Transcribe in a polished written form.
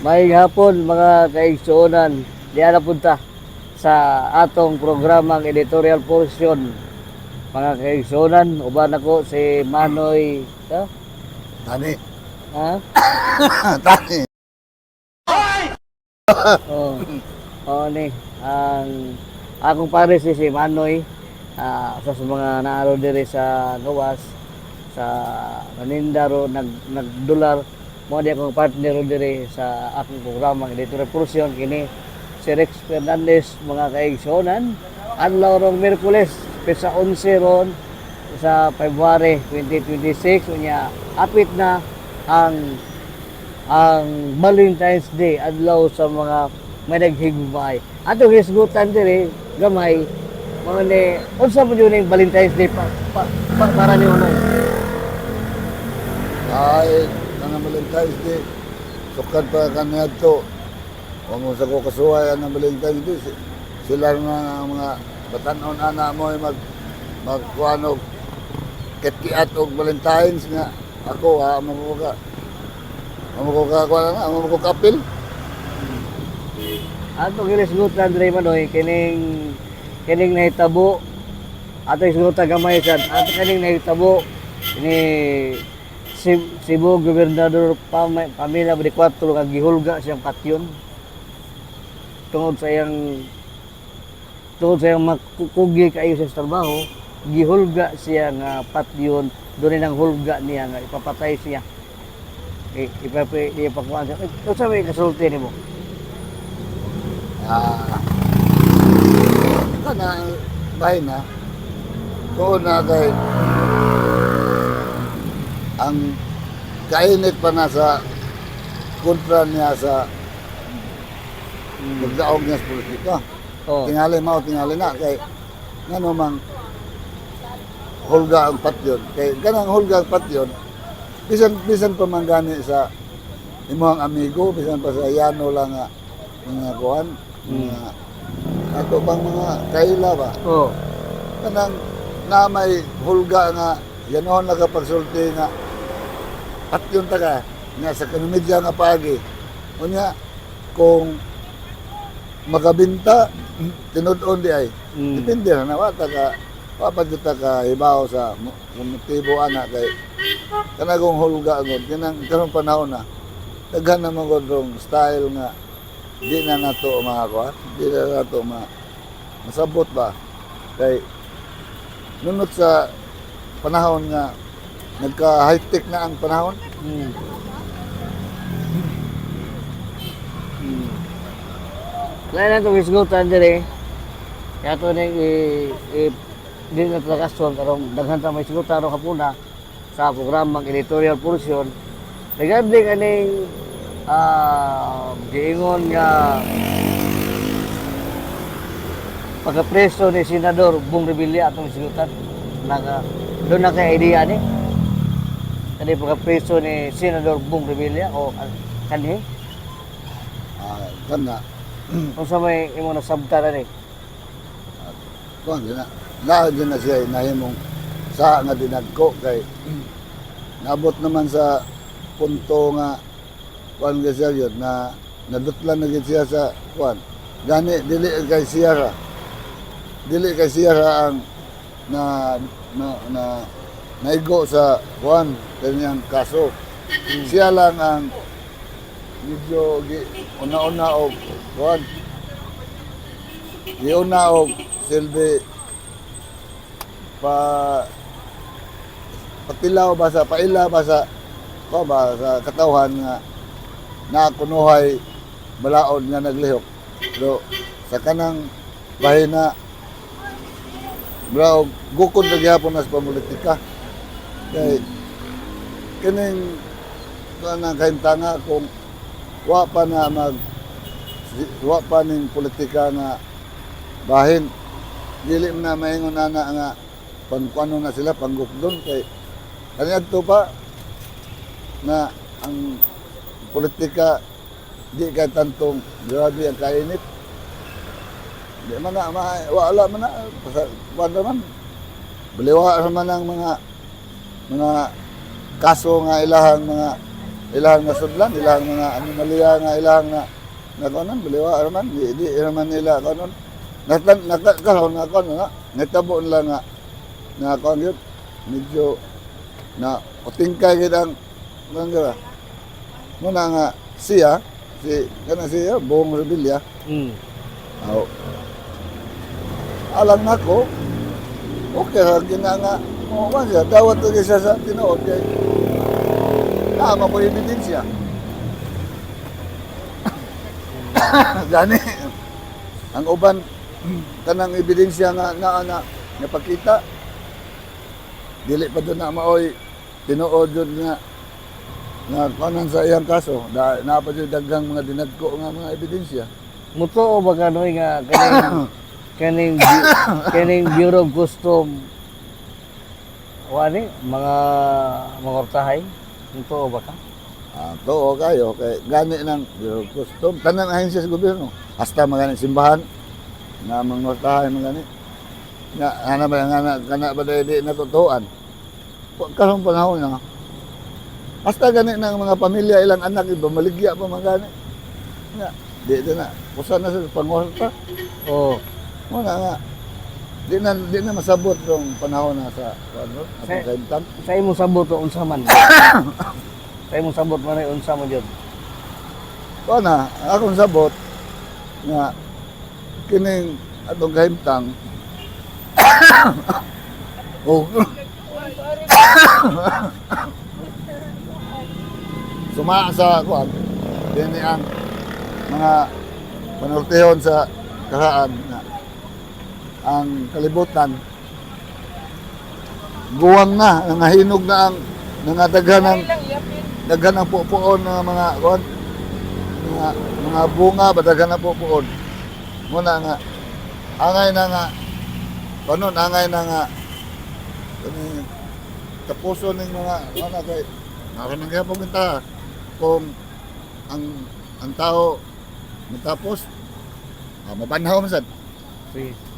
Maayong hapon mga kaigsuonan. Diyan na punta sa atong programang editorial portion. Mga kaigsuonan, uban ako si Manoy, Tani. ha? Tani. Oh. Oh ni ang akong pare si Manoy sa mga naaro diri sa Gawas sa Manindaro nagdolar mo di akong partner diri sa akong programang editorial portion kini si Rex Fernandez mga kaigsuonan adlaw rong Miyerkules pesa 11 ron sa February 2026 unya apit na ang Valentine's Day adlaw sa mga may naghigugmay. Ato hisgutan diri gamay mga ni unsa man yun yung Valentine's Day para ni unoy. Ay, kanang Valentine's Day. Sukad pa kaniya to. Huwag mo sa ko kasuhay ang Valentine's Day. Sila na mga batanon ana mo ay magkuhanog kitkiat og Valentine's nga. Ako ha, mo ko kapil. Ato gilisgutan diri manoy kining nahitabo ato isgutan gamay sad ato kining nahitabo ni Cebu Gobernador Pamela Bonifacio nga gihulga siyang patyon tungod sa iyang makukugi kayo sa trabaho gihulga siya nga patyon doon nang hulga niya nga ipapatay siya ipakuan siya ito sa may kasulti ni mo Kana bahay na. Doon na kay ang kainit pa na sa kontra niya sa pagdaog niya sa politika. oh Tingali na kay ngano mang hulga ang patyon. Kay ganang hulga ang patyon, bisan pa man gani sa imong amigo, bisan pa sa yano lang nga mga kuhan, mga ato bang mga kaila ba? oh Kanang na may hulga nga yanon nagapagsulti nga patyon taga nga sa kanumidya nga pagi. Unya kung magabinta tinud-on di ay depende na wata ka papadita ka hibaw sa motibo ana kay kanagong hulga gud kanang panahon na daghan na mo gud style nga di na nato makakuha, di na nato masabot ba kay nunot sa panahon nga nagka-high-tech na ang panahon. Lain na itong isgutan diri kaya ito na di na talagasyon karong daghan ta may isgutan ro kapuna sa programang editorial portion nagandi kaning giingon nga pagkapreso ni Senador Bong Revilla atong isgutan doon na kay idea ni kani pagkapreso ni Senador Bong Revilla o kanhi Kana kung sa may imo nasabta ni kuan na lahat din na siya nahimong sa nga dinagko kay nabot naman sa punto nga kuan nga siya yun na nadutlan na gid siya sa kuan gani dili kay Sierra ang naigo sa kuan kanyang kaso. Siya lang ang medyo una-una og kuan giuna og silbi paila ba sa katawhan nga nakunuhay balaod nga naglihok. Pero sa kanang bahina bro gukod na gyapon nas politika kay kining kanang kahimtanga kung wa pa ning politika nga bahin dili na maingon ana nga pangkuano na sila panggukdon kay kaniadto pa na ang politika di kay tantong grabe ang kainit. Di man na wala man na man baliwa naman ang mga kaso nga ilahang mga ilang nga sudlan, ilang mga anomalya nga ilang na kanon baliwa raman di raman nila kanon nakakaroon na kanon nga natabo nila nga na kanon yun medyo na utingkay gid ang nga muna nga siya si siya buong rebelya aw alang nako okay ra gina nga mo man siya dawat to siya sa tinuod kay tama mo ebidensya. Gani ang uban kanang ebidensya nga napakita dili pa doon na maoy tinuod yun nga kanan sa iyang kaso na pa dyan daghang mga dinagko nga mga ebidensya. Muto ba kanoy nga kaning Bureau of Custom wani mga ortahay muto ba ka? To kayo kay gani ng Bureau of Custom tanang ahensya sa gobyerno hasta mga simbahan nga mga ortahay mga gani nga ana ba nga kana ba di natutuan karong panahon na hasta gani ng mga pamilya ilang anak iba maligya pa mga gani nga di na usa na sa pangorta mo nga di na masabot yung panahon na sa ano atong kaimtan Sa imong sabot o unsa man? Sa imong sabot man ay unsa man jud? na akong sabot nga kining atong kahimtang oh suma sa kuan dinhi ang mga panultihon sa karaan na ang kalibutan guwang na nangahinog na ang nangadaghan ng pupuon ng mga kuan mga bunga badaghan ng pupuon muna nga angay na nga panon angay na nga tapuso ning mga kay naramang gyapon kita kung ang tao matapos mabanhaw man sad. Sige.